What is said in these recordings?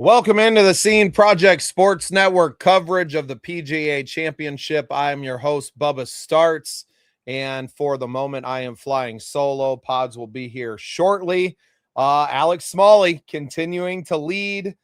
Welcome into the Scene Project Sports Network coverage of the PGA Championship. I am your host, Bubba Startz, and for the moment, I am flying solo. Pods will be here shortly. Alex Smalley continuing to lead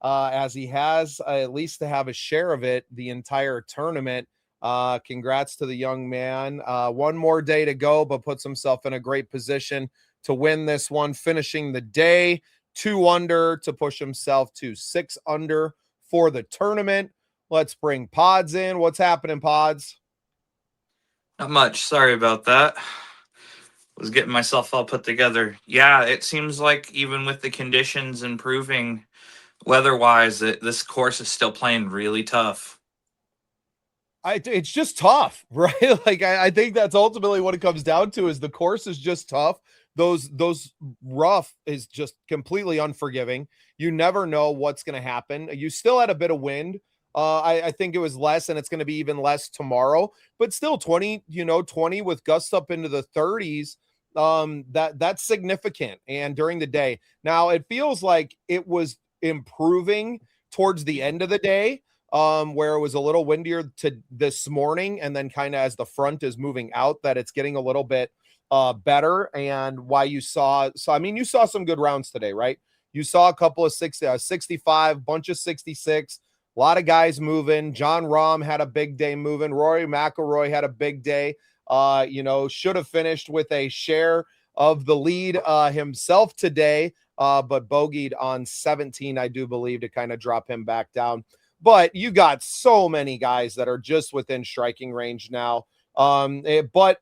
as he has, at least to have a share of it, the entire tournament. Congrats to the young man. One more day to go, but puts himself in a great position to win this one, finishing the day 2 under to push himself to 6 under for the tournament. Let's bring Pods in. What's happening, Pods? Not much. Sorry about that. Was getting myself all put together. Yeah, it seems like even with the conditions improving weather-wise, this course is still playing really tough. It's just tough, right? Like I think that's ultimately what it comes down to is the course is just tough. Those rough is just completely unforgiving. You never know what's going to happen. You still had a bit of wind. I think it was less, and it's going to be even less tomorrow, but still 20 with gusts up into the 30s. That's significant. And during the day, now it feels like it was improving towards the end of the day, where it was a little windier to this morning. And then kind of as the front is moving out, that it's getting a little bit better. And why you saw some good rounds today, right? You saw a couple of 65, bunch of 66, a lot of guys moving. Jon Rahm had a big day moving. Rory McIlroy had a big day. Should have finished with a share of the lead himself today, but bogeyed on 17, I do believe, to kind of drop him back down. But you got so many guys that are just within striking range now. But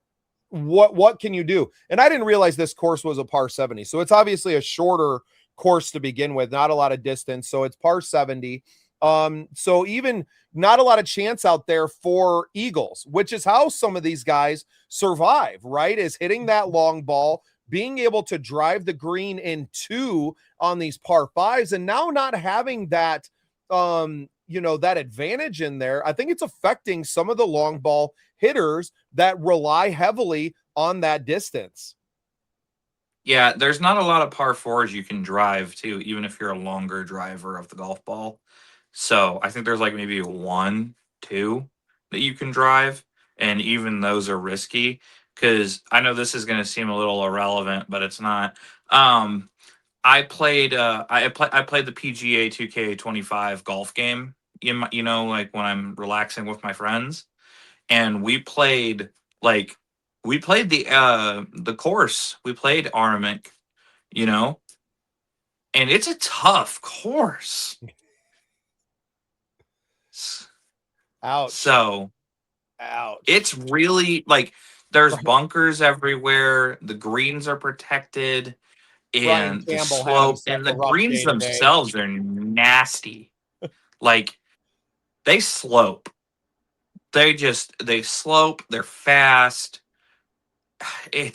what can you do? And I didn't realize this course was a par 70. So it's obviously a shorter course to begin with, not a lot of distance. So it's par 70. So even not a lot of chance out there for eagles, which is how some of these guys survive, right? Is hitting that long ball, being able to drive the green in 2 on these par 5s, and now not having that, that advantage in there. I think it's affecting some of the long ball hitters that rely heavily on that distance. Yeah, there's not a lot of par 4s you can drive to, even if you're a longer driver of the golf ball. So I think there's like maybe 1, 2 that you can drive, and even those are risky because I know this is going to seem a little irrelevant, but it's not. I played I played the PGA 2K25 golf game. Like when I'm relaxing with my friends, and we played the course. We played Aramic, and it's a tough course. Ouch. So, ouch. It's really like there's bunkers everywhere. The greens are protected, and the slope and the greens themselves are nasty. Like they slope. They slope. They're fast. I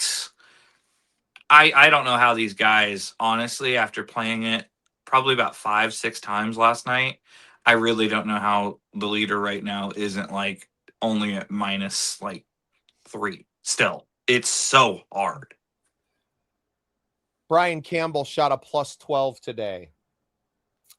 don't know how these guys, honestly, after playing it probably about 5-6 times last night, I really don't know how the leader right now isn't like only at minus like 3. Still, it's so hard. Brian Campbell shot a plus 12 today.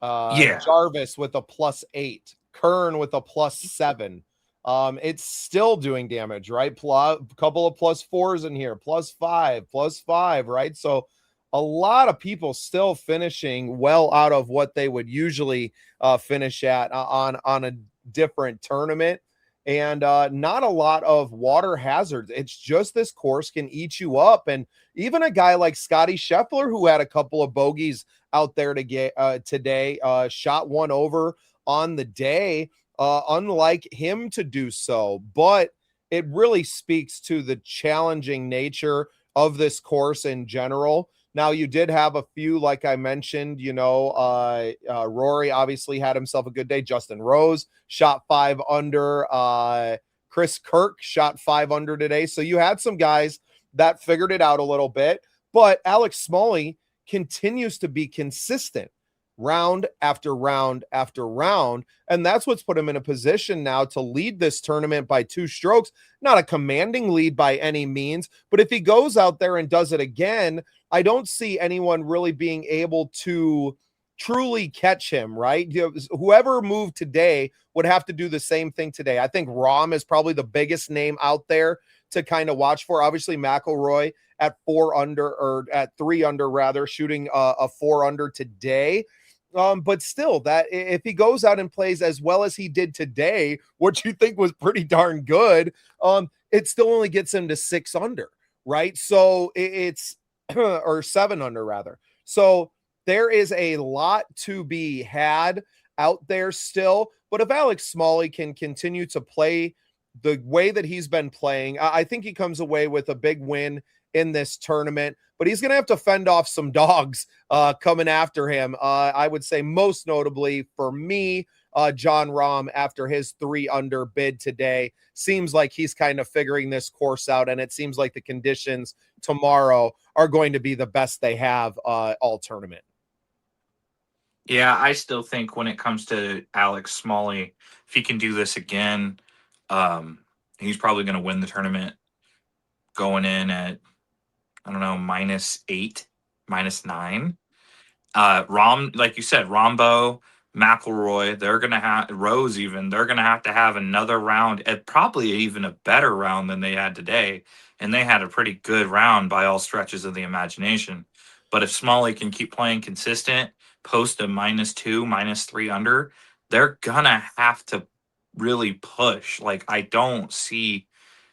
Yeah. Jarvis with a plus 8. Kern with a plus 7. It's still doing damage, right? A couple of plus 4s in here, plus 5, right? So a lot of people still finishing well out of what they would usually finish at on a different tournament, and not a lot of water hazards. It's just this course can eat you up. And even a guy like Scotty Scheffler, who had a couple of bogeys out there to get today, shot 1 over on the day, unlike him to do so. But it really speaks to the challenging nature of this course in general. Now, you did have a few, like I mentioned, Rory obviously had himself a good day. Justin Rose shot 5 under. Chris Kirk shot 5 under today. So you had some guys that figured it out a little bit. But Alex Smalley continues to be consistent round after round after round. And that's what's put him in a position now to lead this tournament by 2 strokes. Not a commanding lead by any means, but if he goes out there and does it again, I don't see anyone really being able to truly catch him, right? Whoever moved today would have to do the same thing today. I think Rahm is probably the biggest name out there to kind of watch for. Obviously, McIlroy at 4 under, or at 3 under rather, shooting a 4 under today. But still, that if he goes out and plays as well as he did today, which you think was pretty darn good, it still only gets him to 6 under, right? So it's or 7 under rather. So there is a lot to be had out there still. But if Alex Smalley can continue to play the way that he's been playing, I think he comes away with a big win in this tournament. But he's going to have to fend off some dogs coming after him. I would say most notably for me, Jon Rahm, after his 3 under bid today, seems like he's kind of figuring this course out. And it seems like the conditions tomorrow are going to be the best they have all tournament. Yeah, I still think when it comes to Alex Smalley, if he can do this again, he's probably going to win the tournament going in at, I don't know, -8, -9. Rahm, like you said, Rombo, McIlroy, they're going to have, Rose even, they're going to have another round, at probably even a better round than they had today. And they had a pretty good round by all stretches of the imagination. But if Smalley can keep playing consistent, post a -2, -3 under, they're going to have to really push. Like, I don't see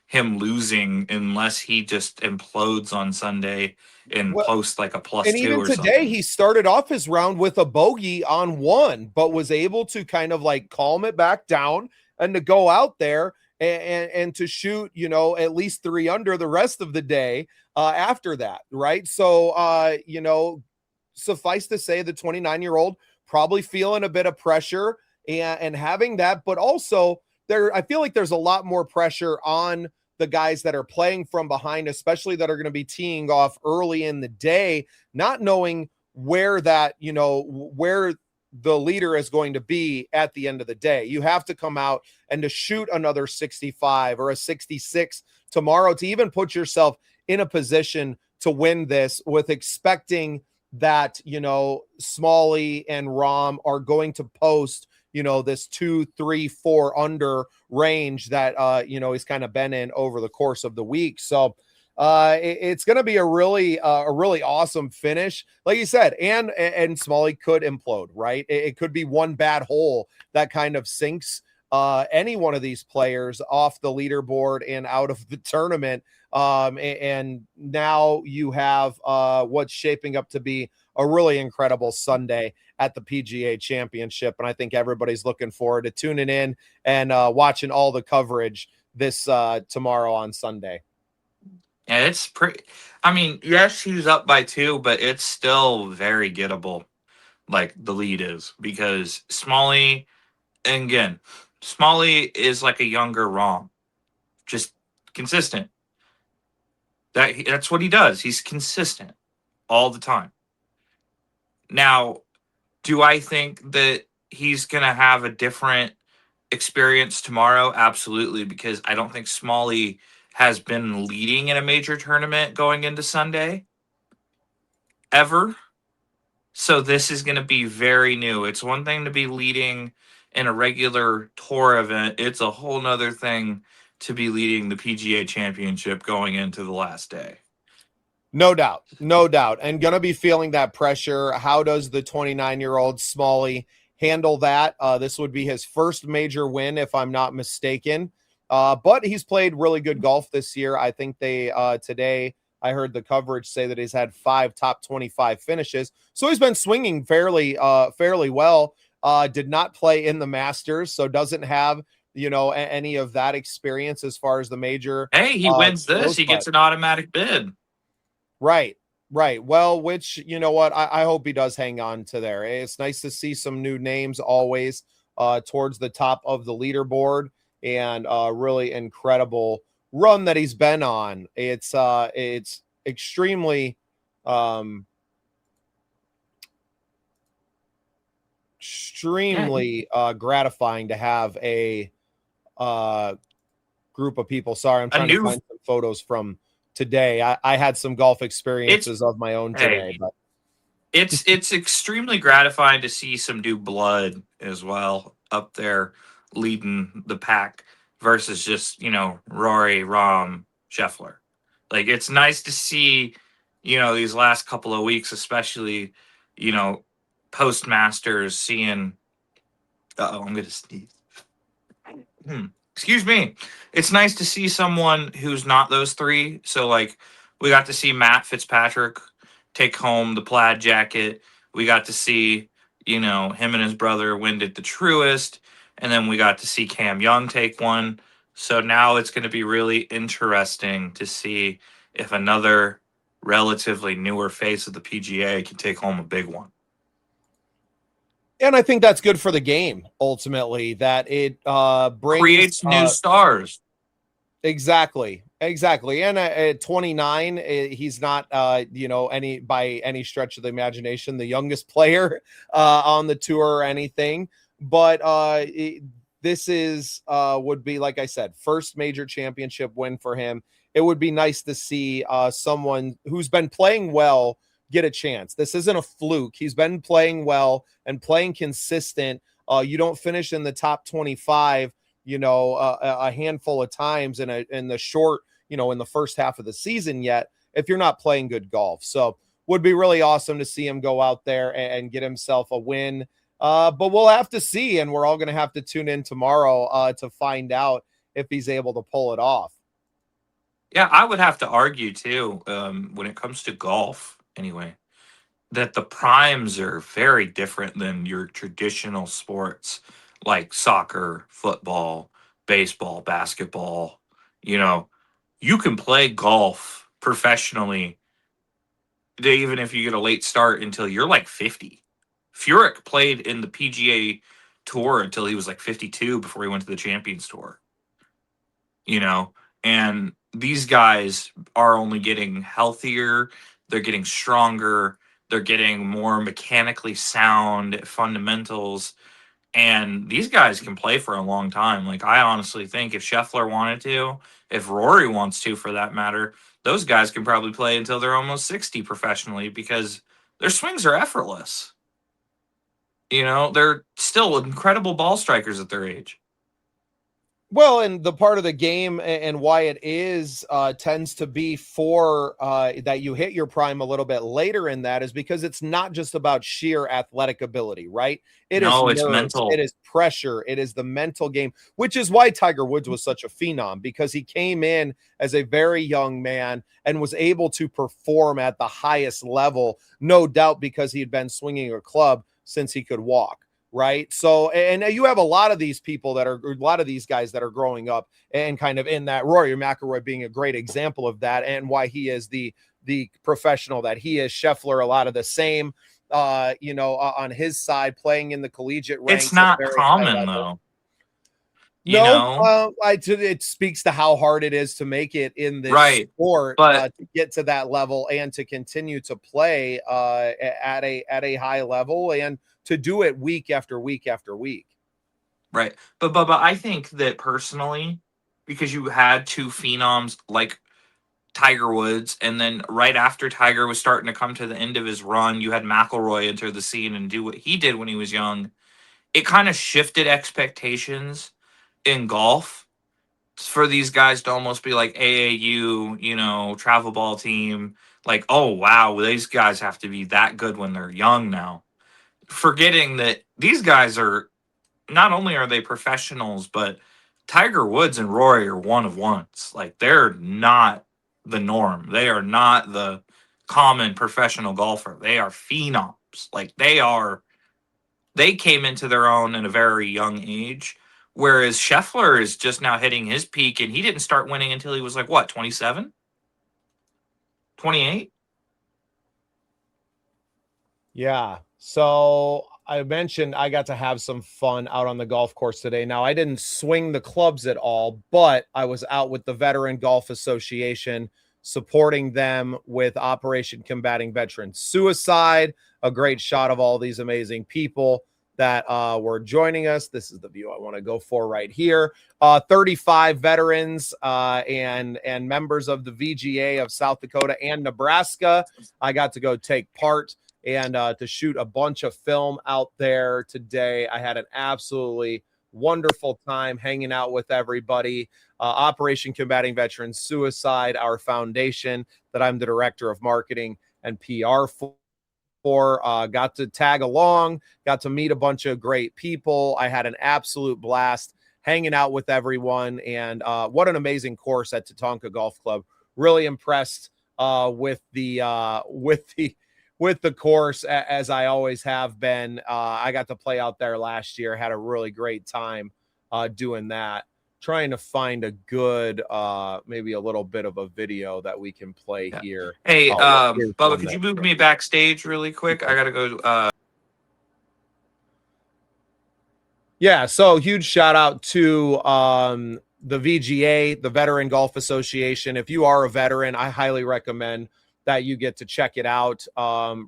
him losing unless he just implodes on Sunday and posts like a +2 and even or today, something. he started off his round with a bogey on 1, but was able to kind of like calm it back down and to go out there and to shoot, at least 3 under the rest of the day after that, right? So, suffice to say, the 29-year-old probably feeling a bit of pressure and having that, but also I feel like there's a lot more pressure on the guys that are playing from behind, especially that are going to be teeing off early in the day, not knowing where where the leader is going to be at the end of the day. You have to come out and to shoot another 65 or a 66 tomorrow to even put yourself in a position to win this, with expecting that, Smalley and Rahm are going to post, this 2, 3, 4 under range that, he's kind of been in over the course of the week. So it's going to be a really awesome finish, like you said, and Smalley could implode, right? It could be one bad hole that kind of sinks any one of these players off the leaderboard and out of the tournament. And now you have what's shaping up to be a really incredible Sunday at the PGA Championship. And I think everybody's looking forward to tuning in and watching all the coverage this tomorrow on Sunday. Yeah, it's pretty. I mean, yes, he's up by 2, but it's still very gettable. Like the lead is, because Smalley, and again, Smalley is like a younger Rahm, just consistent. That's what he does. He's consistent all the time. Now, do I think that he's going to have a different experience tomorrow? Absolutely, because I don't think Smalley has been leading in a major tournament going into Sunday ever. So this is going to be very new. It's one thing to be leading in a regular tour event. It's a whole nother thing to be leading the PGA Championship going into the last day. No doubt. No doubt. And going to be feeling that pressure. How does the 29-year-old Smalley handle that? This would be his first major win, if I'm not mistaken. But he's played really good golf this year. I think today, I heard the coverage say that he's had 5 top 25 finishes. So he's been swinging fairly well. Did not play in the Masters, so doesn't have, any of that experience as far as the major. Hey, he wins this. He gets an automatic bid. Right. Well, which, you know what, I hope he does hang on to there. It's nice to see some new names always towards the top of the leaderboard, and really incredible run that he's been on. It's extremely gratifying to have a group of people. Sorry, I'm trying to find some photos from today. I had some golf experiences of my own today, but It's extremely gratifying to see some new blood as well up there leading the pack versus just, Rory, Rahm, Scheffler. Like, it's nice to see, these last couple of weeks, especially, you know, post Masters, seeing. I'm gonna sneeze. Excuse me. It's nice to see someone who's not those three. So, like, we got to see Matt Fitzpatrick take home the plaid jacket. We got to see, him and his brother win at the Truest. And then we got to see Cam Young take one. So now it's going to be really interesting to see if another relatively newer face of the PGA can take home a big one. And I think that's good for the game, ultimately, that it Creates new stars. Exactly. And at 29, he's not, by any stretch of the imagination, the youngest player on the tour or anything. But this would be, like I said, first major championship win for him. It would be nice to see someone who's been playing well get a chance. This isn't a fluke. He's been playing well and playing consistent. You don't finish in the top 25, a handful of times in the short, in the first half of the season yet, if you're not playing good golf. So would be really awesome to see him go out there and get himself a win. But we'll have to see, and we're all going to have to tune in tomorrow to find out if he's able to pull it off. Yeah, I would have to argue too, when it comes to golf, anyway, that the primes are very different than your traditional sports like soccer, football, baseball, basketball. You can play golf professionally, even if you get a late start, until you're like 50. Furyk played in the PGA Tour until he was like 52 before he went to the Champions Tour. And these guys are only getting healthier, they're getting stronger, they're getting more mechanically sound at fundamentals, and these guys can play for a long time. Like, I honestly think if Scheffler wanted to, if Rory wants to, for that matter, those guys can probably play until they're almost 60 professionally because their swings are effortless. They're still incredible ball strikers at their age. Well, and the part of the game and why it is tends to be for that you hit your prime a little bit later in that is because it's not just about sheer athletic ability, right? It's mental. It is pressure. It is the mental game, which is why Tiger Woods was such a phenom, because he came in as a very young man and was able to perform at the highest level, no doubt, because he had been swinging a club since he could walk. Right. So, and you have a lot of these guys that are growing up and kind of in that, Rory McIlroy being a great example of that, and why he is the professional that he is. Scheffler, a lot of the same, on his side, playing in the collegiate ranks. It's not common though. It speaks to how hard it is to make it in this sport, to get to that level and to continue to play at a high level and to do it week after week after week. Right. But Bubba, I think that personally, because you had two phenoms like Tiger Woods, and then right after Tiger was starting to come to the end of his run, you had McIlroy enter the scene and do what he did when he was young. It kind of shifted expectations in golf for these guys to almost be like AAU, travel ball team. Like, oh, wow, these guys have to be that good when they're young now. Forgetting that these guys are, not only are they professionals, but Tiger Woods and Rory are one of ones. Like, they're not the norm. They are not the common professional golfer. They are phenoms. Like, they came into their own at a very young age, whereas Scheffler is just now hitting his peak, and he didn't start winning until he was like, what, 27? 28? Yeah. So I mentioned I got to have some fun out on the golf course today. Now, I didn't swing the clubs at all, but I was out with the Veteran Golf Association, supporting them with Operation Combating Veteran Suicide, a great shot of all these amazing people that were joining us. This is the view I want to go for right here. 35 veterans and members of the VGA of South Dakota and Nebraska. I got to go take part and to shoot a bunch of film out there today. I had an absolutely wonderful time hanging out with everybody. Operation Combating Veteran Suicide, our foundation that I'm the director of marketing and PR for. Got to tag along, got to meet a bunch of great people. I had an absolute blast hanging out with everyone, and what an amazing course at Tatanka Golf Club. Really impressed with the course, as I always have been. I got to play out there last year, had a really great time doing that. Trying to find a good, maybe a little bit of a video that we can play here. Hey, Bubba, could you move me backstage really quick? I gotta go. Yeah, so huge shout out to the VGA, the Veteran Golf Association. If you are a veteran, I highly recommend that you get to check it out.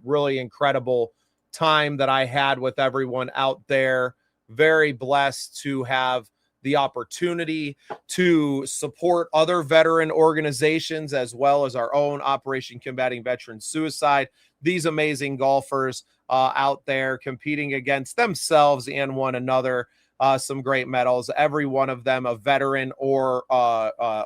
Really incredible time that I had with everyone out there. Very blessed to have the opportunity to support other veteran organizations as well as our own Operation Combating Veteran Suicide. These amazing golfers out there competing against themselves and one another. Some great medals, every one of them a veteran or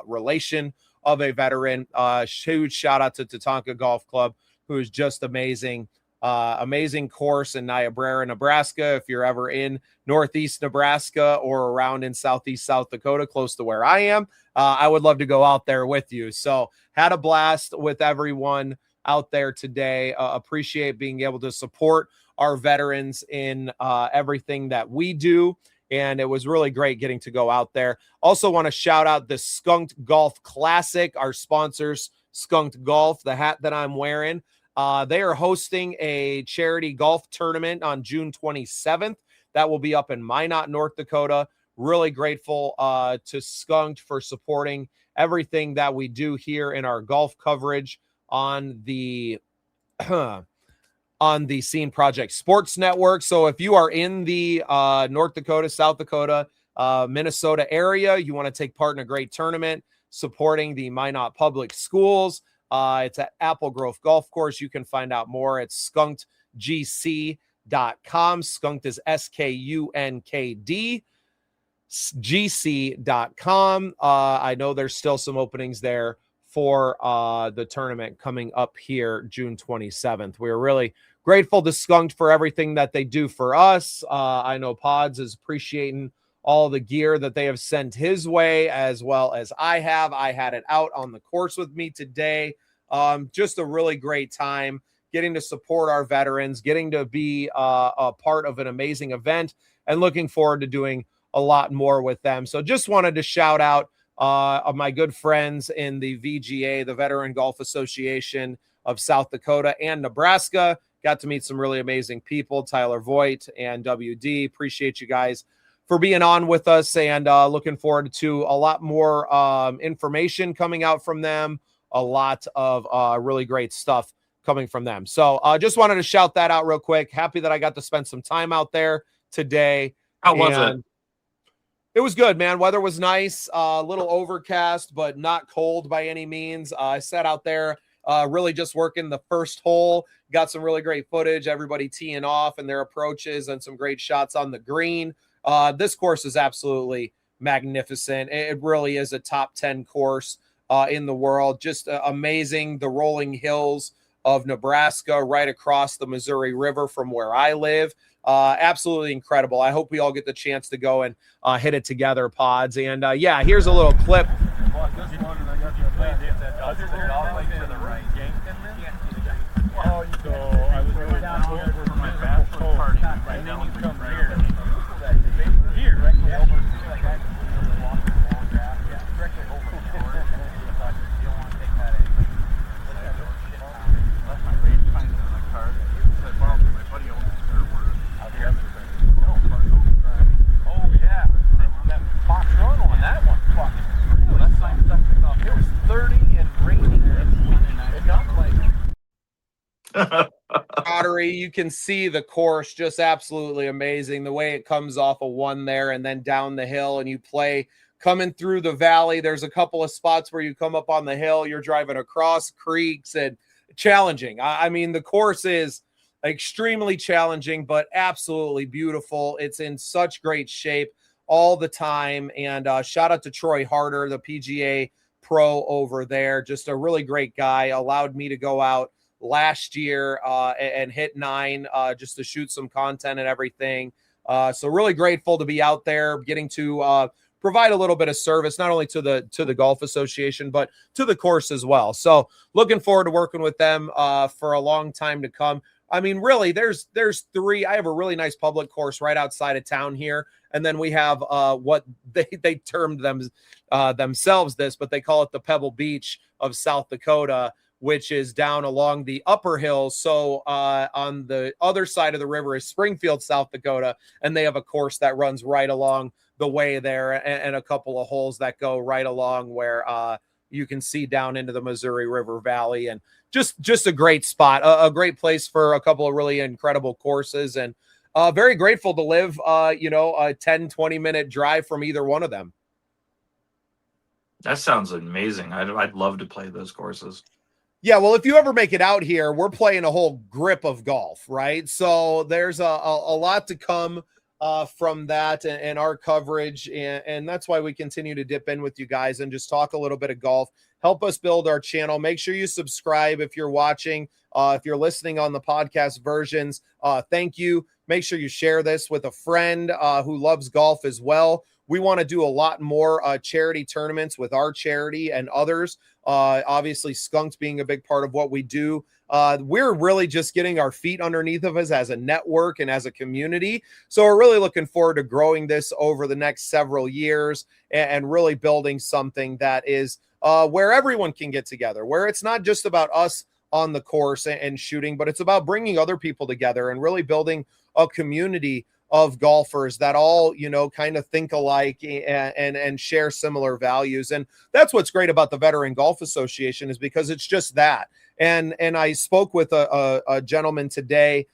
relation of a veteran. Huge shout out to Tatanka Golf Club, who is just amazing. Amazing course in Niobrara, Nebraska. If you're ever in Northeast Nebraska or around in Southeast South Dakota, close to where I am, I would love to go out there with you. So had a blast with everyone out there today. Appreciate being able to support our veterans in everything that we do. And it was really great getting to go out there. Also want to shout out the Skunk Golf Classic, our sponsors, Skunk Golf, the hat that I'm wearing. They are hosting a charity golf tournament on June 27th. That will be up in Minot, North Dakota. Really grateful to Skunked for supporting everything that we do here in our golf coverage on the on the Scene Project Sports Network. So if you are in the North Dakota, South Dakota, Minnesota area, you want to take part in a great tournament supporting the Minot Public Schools. It's at Apple Grove Golf Course. You can find out more at skunkedgc.com. Skunked is SKUNKD. GC.com. I know there's still some openings there for the tournament coming up here June 27th. We're really grateful to Skunked for everything that they do for us. I know Pods is appreciating all the gear that they have sent his way, as well as I have. I had it out on the course with me today. Just a really great time getting to support our veterans, getting to be a part of an amazing event, and looking forward to doing a lot more with them. So just wanted to shout out my good friends in the VGA, the Veteran Golf Association of South Dakota and Nebraska. Got to meet some really amazing people, Tyler Voigt and WD. Appreciate you guys for being on with us, and looking forward to a lot more information coming out from them, a lot of really great stuff coming from them. So just wanted to shout that out real quick. Happy that I got to spend some time out there today. How was it? It was good, man. Weather was nice, a little overcast, but not cold by any means. I sat out there really just working the first hole, got some really great footage, everybody teeing off and their approaches, and some great shots on the green. This course is absolutely magnificent. It really is a top 10 course in the world. Just amazing. The rolling hills of Nebraska right across the Missouri River from where I live. Absolutely incredible. I hope we all get the chance to go and hit it togetger, Pods. And yeah, here's a little clip. Pottery, you can see the course just absolutely amazing. The way it comes off a one there and then down the hill, and you play coming through the valley. There's a couple of spots where you come up on the hill, you're driving across creeks, and challenging. I mean, the course is extremely challenging, but absolutely beautiful. It's in such great shape all the time. And shout out to Troy Harder, the PGA pro over there. Just a really great guy. Allowed me to go out last year and hit 9 just to shoot some content and everything. So really grateful to be out there, getting to provide a little bit of service, not only to the golf association, but to the course as well. So looking forward to working with them for a long time to come. I mean, really, there's 3. I have a really nice public course right outside of town here. And then we have what they termed themselves this, but they call it the Pebble Beach of South Dakota, which is down along the upper hills. So on the other side of the river is Springfield, South Dakota, and they have a course that runs right along the way there, and a couple of holes that go right along where you can see down into the Missouri River Valley, and just a great spot, a great place for a couple of really incredible courses, and very grateful to live, a 10-20 minute drive from either one of them. That sounds amazing. I'd love to play those courses. Yeah, well, if you ever make it out here, we're playing a whole grip of golf, right? So there's a lot to come from that and our coverage. And that's why we continue to dip in with you guys and just talk a little bit of golf. Help us build our channel. Make sure you subscribe if you're watching. If you're listening on the podcast versions, thank you. Make sure you share this with a friend who loves golf as well. We want to do a lot more charity tournaments with our charity and others. Obviously, Skunks being a big part of what we do. We're really just getting our feet underneath of us as a network and as a community. So we're really looking forward to growing this over the next several years and really building something that is where everyone can get together, where it's not just about us on the course and shooting, but it's about bringing other people together and really building a community of golfers that all, kind of think alike and share similar values. And that's what's great about the Veteran Golf Association, is because it's just that. And I spoke with a gentleman today,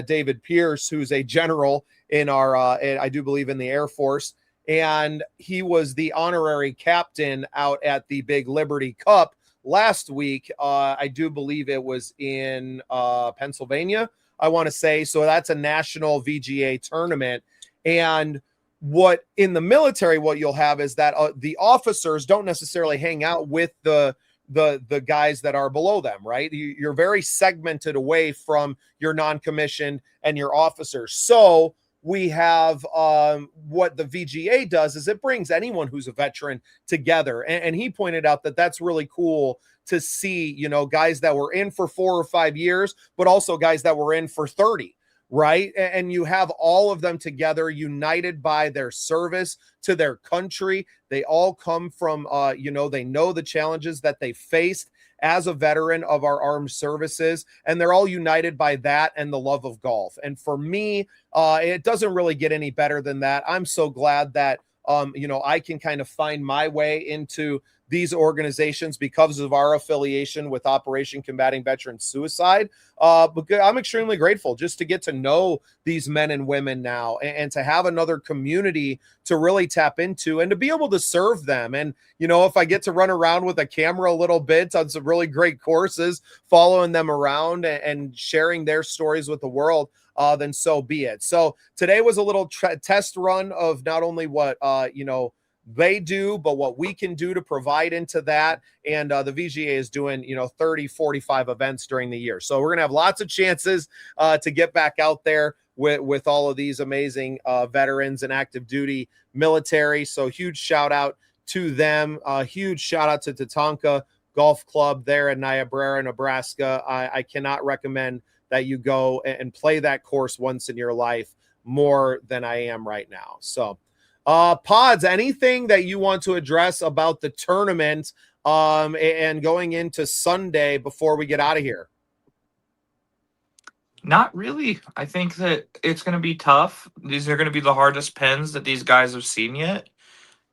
David Pierce, who's a general in our, I do believe in the Air Force. And he was the honorary captain out at the Big Liberty Cup last week. I do believe it was in Pennsylvania, I want to say. So that's a national VGA tournament. And what in the military, what you'll have is that the officers don't necessarily hang out with the guys that are below them, right? You're very segmented away from your non-commissioned and your officers. So we have what the VGA does is it brings anyone who's a veteran together. And he pointed out that that's really cool to see, guys that were in for 4 or 5 years, but also guys that were in for 30, right? And you have all of them together, united by their service to their country. They all come from, they know the challenges that they faced as a veteran of our armed services, and they're all united by that and the love of golf. And for me, it doesn't really get any better than that. I'm so glad that, I can kind of find my way into these organizations because of our affiliation with Operation Combating Veteran Suicide. But I'm extremely grateful just to get to know these men and women now and to have another community to really tap into and to be able to serve them. And, if I get to run around with a camera a little bit on some really great courses, following them around and sharing their stories with the world, then so be it. So today was a little test run of not only what, they do, but what we can do to provide into that. And the VGA is doing, 30, 45 events during the year. So we're going to have lots of chances to get back out there with all of these amazing veterans and active duty military. So huge shout out to them. Huge shout out to Tatanka Golf Club there in Niobrara, Nebraska. I cannot recommend that you go and play that course once in your life more than I am right now. So Pods, anything that you want to address about the tournament and going into Sunday before we get out of here? Not really. I think that it's going to be tough. These are going to be the hardest pins that these guys have seen yet.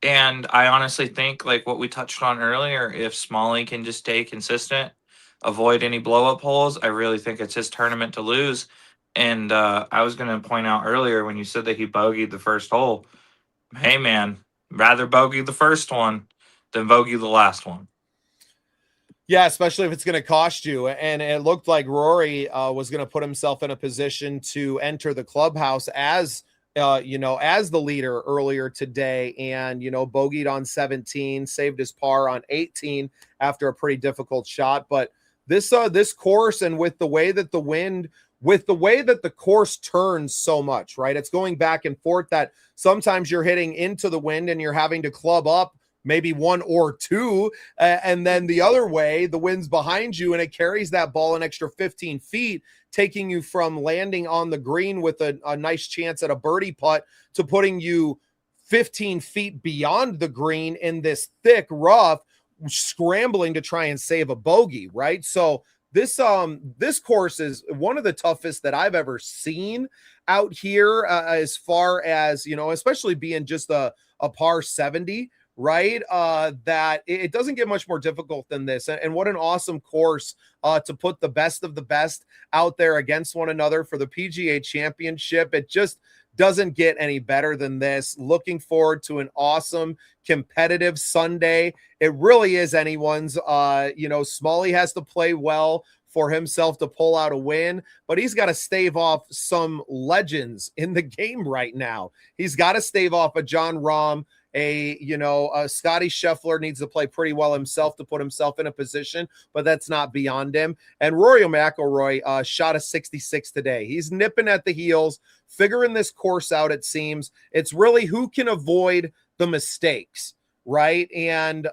And I honestly think, like what we touched on earlier, if Smalley can just stay consistent, avoid any blow-up holes, I really think it's his tournament to lose. And I was going to point out earlier when you said that he bogeyed the first hole, hey, man, rather bogey the first one than bogey the last one. Yeah, especially if it's going to cost you. And it looked like Rory was going to put himself in a position to enter the clubhouse as as the leader earlier today, and bogeyed on 17, saved his par on 18 after a pretty difficult shot. But this course, and with the way that the course turns so much, right? It's going back and forth, that sometimes you're hitting into the wind and you're having to club up maybe one or two, and then the other way, the wind's behind you and it carries that ball an extra 15 feet, taking you from landing on the green with a nice chance at a birdie putt to putting you 15 feet beyond the green in this thick rough, scrambling to try and save a bogey, right? So this course is one of the toughest that I've ever seen out here, as far as, especially being just a par 70, right? That it doesn't get much more difficult than this. And what an awesome course to put the best of the best out there against one another for the PGA Championship. It just doesn't get any better than this. Looking forward to an awesome competitive Sunday. It really is anyone's. Smalley has to play well for himself to pull out a win, but he's got to stave off some legends in the game right now. He's got to stave off a John Rahm, a Scotty Scheffler needs to play pretty well himself to put himself in a position, but that's not beyond him. And Rory McIlroy shot a 66 today. He's nipping at the heels, figuring this course out. It seems it's really who can avoid the mistakes, right? And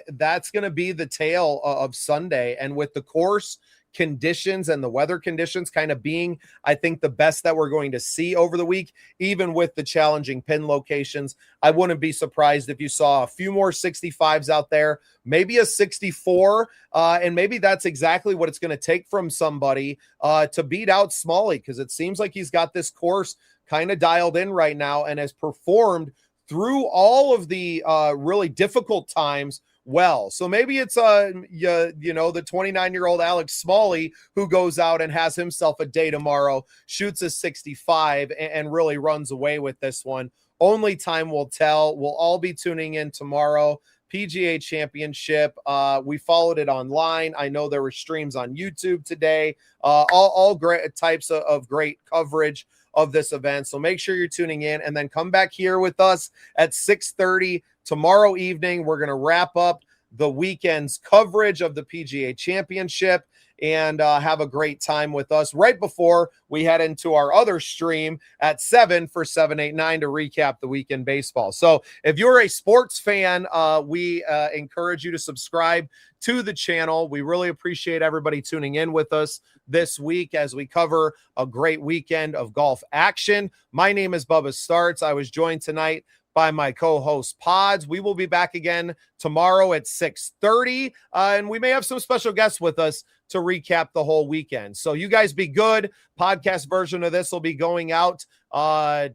that's going to be the tale of Sunday. And with the course conditions and the weather conditions kind of being, I think, the best that we're going to see over the week, even with the challenging pin locations, I wouldn't be surprised if you saw a few more 65s out there, maybe a 64, and maybe that's exactly what it's going to take from somebody to beat out Smalley, because it seems like he's got this course kind of dialed in right now and has performed through all of the really difficult times well. So maybe it's the 29-year-old Alex Smalley who goes out and has himself a day tomorrow, shoots a 65, and really runs away with this one. Only time will tell. We'll all be tuning in tomorrow. PGA Championship. We followed it online. I know there were streams on YouTube today. All great types of great coverage of this event. So make sure you're tuning in, and then come back here with us at 6:30 tomorrow evening. We're going to wrap up the weekend's coverage of the PGA Championship and have a great time with us right before we head into our other stream at 7 for 789 to recap the weekend baseball. So if you're a sports fan, we encourage you to subscribe to the channel. We really appreciate everybody tuning in with us this week as we cover a great weekend of golf action. My name is Bubba Startz. I was joined tonight by my co-host Pods. We will be back again tomorrow at 6:30, and we may have some special guests with us to recap the whole weekend. So you guys be good. Podcast version of this will be going out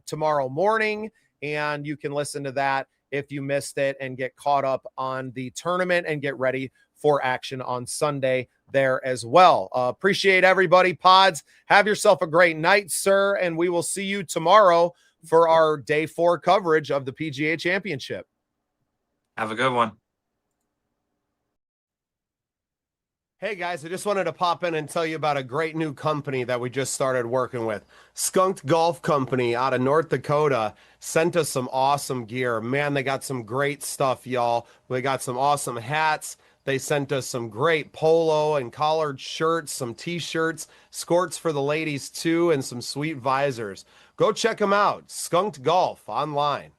tomorrow morning, and you can listen to that if you missed it and get caught up on the tournament and get ready for action on Sunday there as well. Appreciate everybody. Pods, have yourself a great night, sir, and we will see you tomorrow for our day 4 coverage of the PGA Championship. Have a good one. Hey guys, I just wanted to pop in and tell you about a great new company that we just started working with. Skunk Golf Company out of North Dakota sent us some awesome gear. Man, they got some great stuff, y'all. They got some awesome hats. They sent us some great polo and collared shirts, some t-shirts, skirts for the ladies too, and some sweet visors. Go check them out. Skunked Golf online.